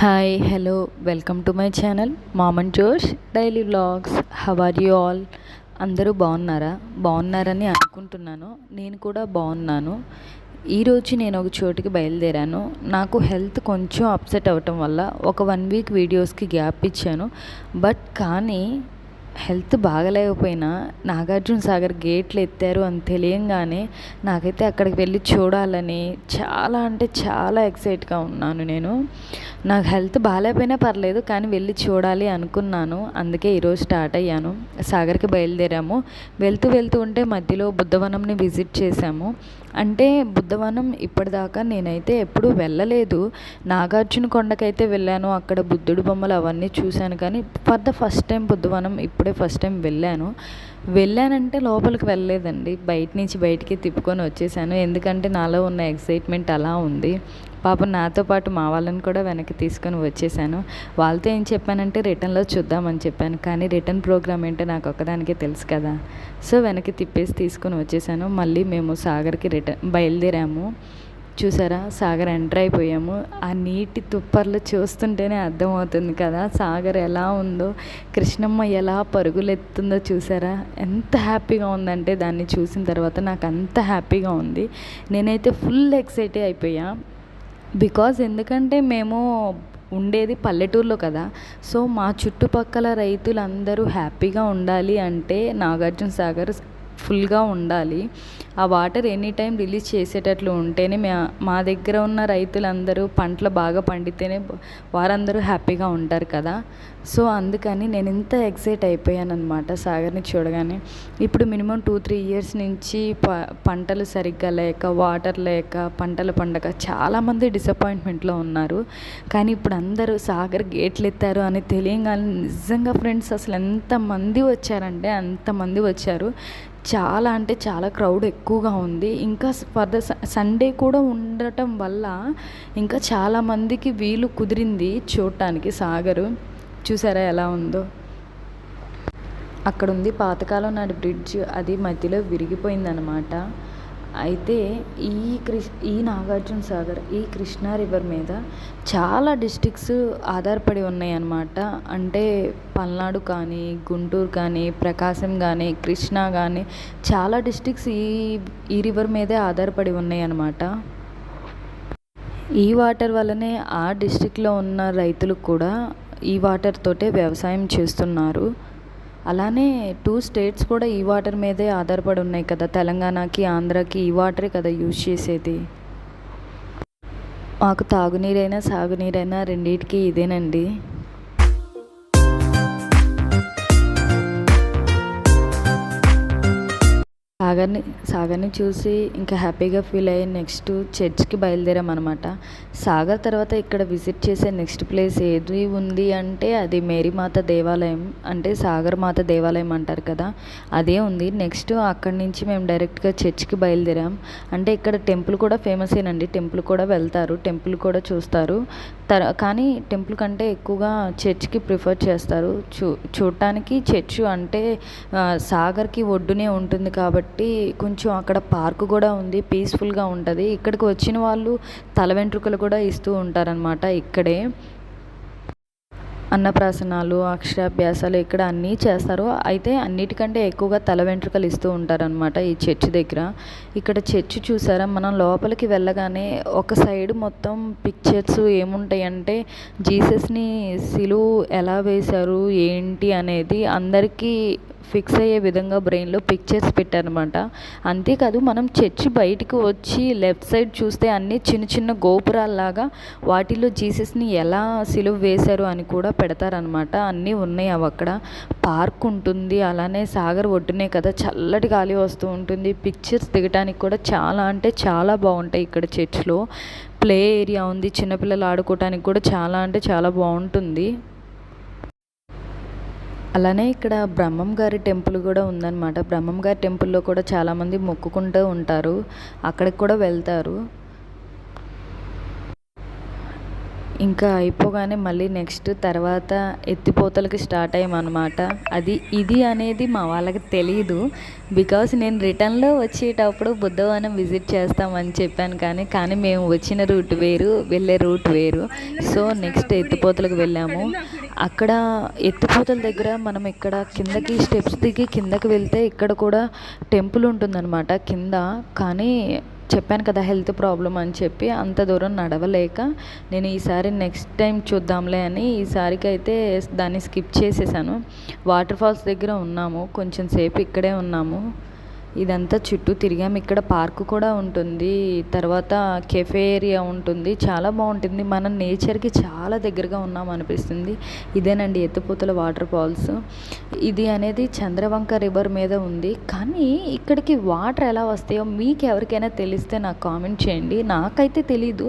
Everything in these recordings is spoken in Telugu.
Hi hello welcome to my channel mom and Josh daily vlogs. How are you all? అందరూ బాగున్నారని అనుకుంటున్నాను. నేను కూడా బాగున్నాను. ఈరోజు నేను ఒక చోటుకి బయలుదేరాను. నాకు హెల్త్ కొంచెం అప్సెట్ అవ్వటం వల్ల ఒక 1 వీక్ వీడియోస్కి గ్యాప్ ఇచ్చాను. కానీ హెల్త్ బాగలేకపోయినా నాగార్జున సాగర్ గేట్లు ఎత్తారు అని తెలియంగానే నాకైతే అక్కడికి వెళ్ళి చూడాలని చాలా అంటే చాలా ఎక్సైట్గా ఉన్నాను. నాకు హెల్త్ బాగాలేకపోయినా పర్లేదు, కానీ వెళ్ళి చూడాలి అనుకున్నాను. అందుకే ఈరోజు స్టార్ట్ అయ్యాను. సాగర్కి బయలుదేరాము. వెళ్తూ ఉంటే మధ్యలో బుద్ధవనంని విజిట్ చేశాము. అంటే బుద్ధవనం ఇప్పటిదాకా నేనైతే ఎప్పుడూ వెళ్ళలేదు. నాగార్జున కొండకైతే వెళ్ళాను, అక్కడ బుద్ధుడు బొమ్మలు అవన్నీ చూశాను. కానీ for the first time Buddhavanam ఇప్పుడే ఫస్ట్ టైం వెళ్ళానంటే లోపలికి వెళ్ళలేదండి. బయటికి తిప్పుకొని వచ్చేసాను. ఎందుకంటే నాలో ఉన్న ఎక్సైట్మెంట్ అలా ఉంది. పాపం నాతో పాటు మా వాళ్ళని కూడా వెనక్కి తీసుకొని వచ్చేసాను. వాళ్ళతో ఏం చెప్పానంటే రిటర్న్లో చూద్దామని చెప్పాను. కానీ రిటర్న్ ప్రోగ్రామ్ ఏంటో నాకు ఒక్కదానికే తెలుసు కదా. సో వెనక్కి తిప్పేసి తీసుకొని వచ్చేసాను. మళ్ళీ మేము సాగర్కి బయలుదేరాము. చూసారా, సాగర్ ఎంటర్ అయిపోయాము. ఆ నీటి తుప్పర్లు చూస్తుంటేనే అర్థమవుతుంది కదా సాగర్ ఎలా ఉందో, కృష్ణమ్మ ఎలా పరుగులెత్తుందో. చూసారా, ఎంత హ్యాపీగా ఉందంటే దాన్ని చూసిన తర్వాత నాకు అంత హ్యాపీగా ఉంది. నేనైతే ఫుల్ ఎక్సైట్ అయిపోయా. ఎందుకంటే మేము ఉండేది పల్లెటూరులో కదా. సో మా చుట్టుపక్కల రైతులందరూ హ్యాపీగా ఉండాలి అంటే నాగార్జున సాగర్ ఫుల్గా ఉండాలి. ఆ వాటర్ ఎనీ టైం రిలీజ్ చేసేటట్లు ఉంటేనే మా దగ్గర ఉన్న రైతులందరూ పంటలు బాగా పండితేనే వారందరూ హ్యాపీగా ఉంటారు కదా. సో అందుకని నేను ఇంత ఎక్సైట్ అయిపోయాను అనమాట సాగర్ని చూడగానే. ఇప్పుడు మినిమం 2-3 ఇయర్స్ నుంచి పంటలు సరిగ్గా లేక, వాటర్ లేక, పంటలు పండక చాలామంది డిసప్పాయింట్మెంట్లో ఉన్నారు. కానీ ఇప్పుడు అందరూ సాగర్ గేట్లు ఎత్తారు అని తెలియగానే నిజంగా ఫ్రెండ్స్ అసలు ఎంతమంది వచ్చారంటే అంతమంది వచ్చారు. చాలా అంటే చాలా క్రౌడ్ ఎక్కువగా ఉంది. ఇంకా ఫర్దర్ సండే కూడా ఉండటం వల్ల ఇంకా చాలామందికి వీలు కుదిరింది చూడటానికి సాగరు. చూసారా ఎలా ఉందో. అక్కడ ఉంది పాతకాలం నాటి బ్రిడ్జ్, అది మధ్యలో విరిగిపోయిందనమాట. అయితే ఈ నాగార్జున సాగర్, ఈ కృష్ణా రివర్ మీద చాలా డిస్ట్రిక్ట్స్ ఆధారపడి ఉన్నాయి అన్నమాట. అంటే పల్నాడు కానీ, గుంటూరు కానీ, ప్రకాశం కానీ, కృష్ణా కానీ చాలా డిస్ట్రిక్ట్స్ ఈ రివర్ మీదే ఆధారపడి ఉన్నాయి అన్నమాట. ఈ వాటర్ వల్లనే ఆ డిస్ట్రిక్ట్లో ఉన్న రైతులు కూడా ఈ వాటర్ తోటే వ్యవసాయం చేస్తున్నారు. అలానే 2 స్టేట్స్ కూడా ఈ వాటర్ మీదే ఆధారపడి ఉన్నాయి కదా. తెలంగాణకి, ఆంధ్రాకి ఈ వాటరే కదా యూజ్ చేసేది. మాకు తాగునీరైనా సాగునీరైనా రెండింటికి ఇదేనండి. సాగర్ని చూసి ఇంకా హ్యాపీగా ఫీల్ అయ్యి నెక్స్ట్ చర్చ్కి బయలుదేరామన్నమాట. సాగర్ తర్వాత ఇక్కడ విజిట్ చేసే నెక్స్ట్ ప్లేస్ ఏది ఉంది అంటే అది మేరీమాత దేవాలయం, అంటే సాగర్ మాత దేవాలయం అంటారు కదా, అదే ఉంది. నెక్స్ట్ అక్కడి నుంచి మేము డైరెక్ట్గా చర్చ్కి బయలుదేరాం. అంటే ఇక్కడ టెంపుల్ కూడా ఫేమసేనండి. టెంపుల్ కూడా వెళ్తారు, టెంపుల్ కూడా చూస్తారు. కానీ టెంపుల్ కంటే ఎక్కువగా చర్చ్కి ప్రిఫర్ చేస్తారు. చూడటానికి చర్చ్ అంటే సాగర్కి ఒడ్డునే ఉంటుంది కాబట్టి కొంచెం అక్కడ పార్క్ కూడా ఉంది, పీస్ఫుల్గా ఉంటుంది. ఇక్కడికి వచ్చిన వాళ్ళు తల వెంట్రుకలు కూడా ఇస్తూ ఉంటారనమాట. ఇక్కడే అన్నప్రాసనాలు, అక్షరాభ్యాసాలు ఇక్కడ అన్నీ చేస్తారు. అయితే అన్నిటికంటే ఎక్కువగా తల వెంట్రుకలు ఇస్తూ ఉంటారనమాట ఈ చర్చ్ దగ్గర. ఇక్కడ చర్చ్ చూసారా, మనం లోపలికి వెళ్ళగానే ఒక సైడ్ మొత్తం పిక్చర్స్ ఏముంటాయంటే జీసస్ని సిలువ ఎలా వేశారు ఏంటి అనేది అందరికీ ఫిక్స్ అయ్యే విధంగా బ్రెయిన్లో పిక్చర్స్ పెట్టారనమాట. అంతేకాదు మనం చర్చ్ బయటికి వచ్చి లెఫ్ట్ సైడ్ చూస్తే అన్నీ చిన్న చిన్న గోపురాల్లాగా వాటిలో జీసస్ని ఎలా సిలువ వేశారు అని కూడా పెడతారనమాట. అన్నీ ఉన్నాయి అవి అక్కడ. పార్క్ ఉంటుంది, అలానే సాగర్ ఒడ్డునే కదా, చల్లటి గాలి వస్తూ ఉంటుంది. పిక్చర్స్ దిగడానికి కూడా చాలా అంటే చాలా బాగుంటాయి. ఇక్కడ చర్చ్లో ప్లే ఏరియా ఉంది, చిన్నపిల్లలు ఆడుకోవడానికి కూడా చాలా అంటే చాలా బాగుంటుంది. అలానే ఇక్కడ బ్రహ్మం గారి టెంపుల్ కూడా ఉందన్నమాట. బ్రహ్మం గారి టెంపుల్లో కూడా చాలామంది మొక్కుకుంటూ ఉంటారు, అక్కడికి కూడా వెళ్తారు. ఇంకా అయిపోగానే మళ్ళీ నెక్స్ట్ తర్వాత ఎత్తిపోతలకి స్టార్ట్ అయ్యామన్నమాట. ఇది అనేది మా వాళ్ళకి తెలీదు. బికాస్ నేను రిటర్న్లో వచ్చేటప్పుడు బుద్ధవనం విజిట్ చేస్తామని చెప్పాను, కానీ మేము వచ్చిన రూట్ వేరు, వెళ్ళే రూట్ వేరు. సో నెక్స్ట్ ఎత్తిపోతలకు వెళ్ళాము. అక్కడ ఎత్తిపోతల దగ్గర మనం ఇక్కడ కిందకి స్టెప్స్ దిగి కిందకి వెళ్తే ఇక్కడ కూడా టెంపుల్ ఉంటుందన్నమాట కింద. కానీ చెప్పాను కదా హెల్త్ ప్రాబ్లం అని చెప్పి అంత దూరం నడవలేక నేను ఈసారి నెక్స్ట్ టైం చూద్దాంలే అని ఈసారికి అయితే దాన్ని స్కిప్ చేసేసాను. వాటర్ ఫాల్స్ దగ్గర ఉన్నాము, కొంచెం సేపు ఇక్కడే ఉన్నాము. ఇదంతా చుట్టూ తిరిగాము. ఇక్కడ పార్కు కూడా ఉంటుంది, తర్వాత కెఫే ఏరియా ఉంటుంది, చాలా బాగుంటుంది. మనం నేచర్కి చాలా దగ్గరగా ఉన్నాం అనిపిస్తుంది. ఇదేనండి ఎత్తిపోతల వాటర్ ఫాల్స్. ఇది అనేది చంద్రవంక రివర్ మీద ఉంది. కానీ ఇక్కడికి వాటర్ ఎలా వస్తాయో మీకు ఎవరికైనా తెలిస్తే నాకు కామెంట్ చేయండి. నాకైతే తెలీదు.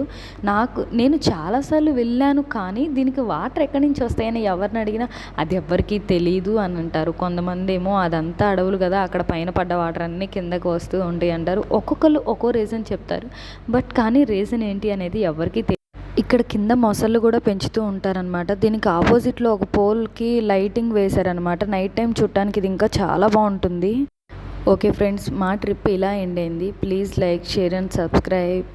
నేను చాలాసార్లు వెళ్ళాను, కానీ దీనికి వాటర్ ఎక్కడి నుంచి వస్తాయని ఎవరిని అడిగినా అది ఎవ్వరికీ తెలీదు అని అంటారు. కొంతమంది ఏమో అదంతా అడవులు కదా, అక్కడ పైన పడ్డ వాటర్ అన్నీ కిందకు వస్తూ ఉంటాయి అంటారు. ఒక్కొక్కరు ఒక్కో రీజన్ చెప్తారు. కానీ రీజన్ ఏంటి అనేది ఎవరికి తెలియదు. ఇక్కడ కింద మొసళ్ళు కూడా పెంచుతూ ఉంటారనమాట. దీనికి ఆపోజిట్లో ఒక పోల్కి లైటింగ్ వేశారనమాట. నైట్ టైం చూడటానికి ఇది ఇంకా చాలా బాగుంటుంది. ఓకే ఫ్రెండ్స్, మా ట్రిప్ ఇలా ఎండ్ అయింది. Please like, share and subscribe.